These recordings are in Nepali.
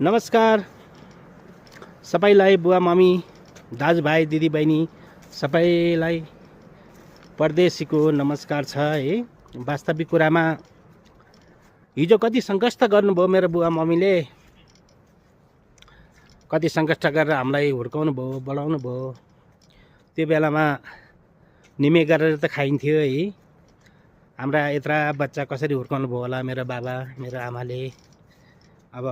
नमस्कार सबैलाई, बुवा मम्मी दाजुभाइ दिदीबहिनी सबैलाई परदेशीको नमस्कार छ है। वास्तविक कुरामा हिजो कति सङ्कष्ट गर्नुभयो मेरो बुवा मम्मीले, कति सङ्कष्ट गरेर हामीलाई हुर्काउनु भयो, बढाउनु भयो। त्यो बेलामा निमे गरेर त खाइन्थ्यो है। हाम्रा यत्रा बच्चा कसरी हुर्काउनु भयो होला मेरो बाबा मेरो आमाले। अब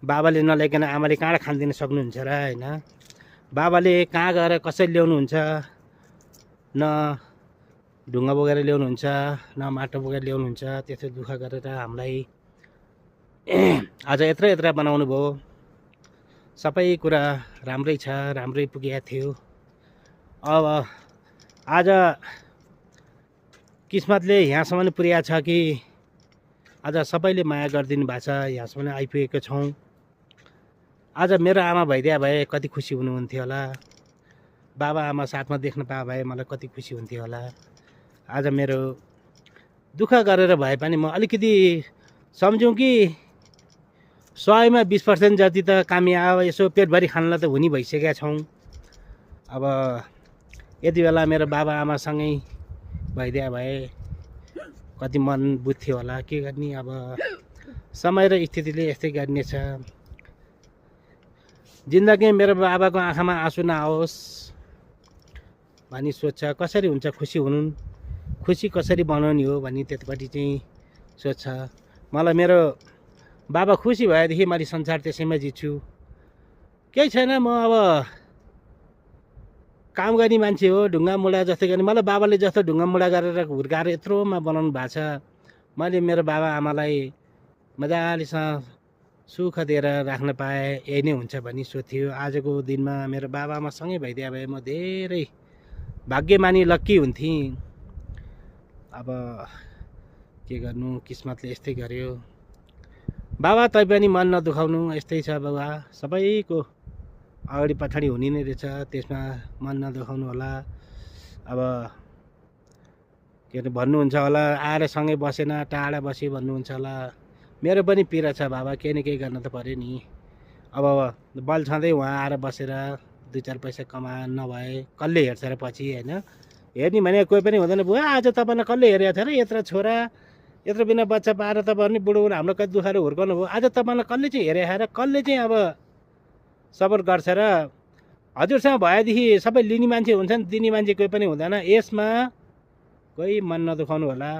बाबाले नल्याइकन आमाले कहाँ खानदिन सक्नुहुन्छ र हैन। बाबाले कहाँ गएर कसरी ल्याउनुहुन्छ, न ढुङ्गा बोकेर ल्याउनुहुन्छ न माटो बोकेर ल्याउनुहुन्छ। त्यस्तो दुःख गरेर हामीलाई आज यत्रा बनाउनु भयो। सबै कुरा राम्रै छ, राम्रै पुगेको थियो। अब आज किस्मतले यहाँसम्म पुर्याएको छ कि आज सबैले माया गरिदिनु भएको छ, यहाँसम्म आइपुगेको छौँ। आज मेरो आमा भइदिया भए कति खुसी हुनुहुन्थ्यो होला, बाबा आमा साथमा देख्न पाए भए मलाई कति खुसी हुन्थ्यो होला। आज मेरो दुःख गरेर भए पनि म अलिकति सम्झौँ कि 100मा 20% जति त कामयाब, यसो पेटभरि खानलाई त हुने भइसकेका छौँ। अब यति बेला मेरो बाबा आमासँगै भइदिया भए कति मन बुझ्थ्यो होला। के गर्ने, अब समय र स्थितिले यस्तै गर्नेछ। जिन्दगी मेरो बाबाको आँखामा आँसु नआओस् भनी सोच्छ। कसरी हुन्छ खुसी हुनु, खुसी कसरी बनाउने हो भनी त्यतिपट्टि चाहिँ सोच्छ। मलाई मेरो बाबा खुसी भएदेखि मैले संसार त्यसैमा जित्छु। केही छैन, म अब काम गर्ने मान्छे हो, ढुङ्गा मुढा जस्तै गर्ने। मलाई बाबाले जस्तो ढुङ्गा मुढा गरेर हुर्काएर यत्रोमा बनाउनु भएको छ। मैले मेरो बाबा आमालाई मजालेसँग सुख दिएर राख्न पाएँ, यही नै हुन्छ भन्ने सोच्थ्यो। आजको दिनमा मेरो बाबा आमा सँगै भइदिया भए म धेरै भाग्यमानी लक्की हुन्थेँ। अब के गर्नु, किस्मतले यस्तै गर्यो। बाबा तै पनि मन नदुखाउनु, यस्तै छ बाबा, सबैको अगाडि पछाडि हुने नै रहेछ, त्यसमा मन नदुखाउनु होला। अब के अरे भन्नुहुन्छ होला, आएर सँगै बसेन टाढा बस्यो भन्नुहुन्छ होला। मेरो पनि पीडा छ बाबा, केही न केही गर्न त पऱ्यो नि। अब बल छँदै उहाँ आएर बसेर 2-4 पैसा कमा नभए कसले हेर्छ र पछि होइन। हेर्ने भने कोही पनि हुँदैन। बुवा आज तपाईँलाई कसले हेरेको थियो र, यत्रो छोरा यत्रो बिना बच्चा पाएर तपाईँहरू नि बुढो हाम्रो कति दुःखले हुर्काउनु भयो। आज तपाईँलाई कसले चाहिँ हेरेको र कसले चाहिँ अब सपोर्ट गर्छ र। हजुरसँग भएदेखि सबै लिने मान्छे हुन्छन्, दिने मान्छे कोही पनि हुँदैन। यसमा कोही मन नदुखाउनु होला।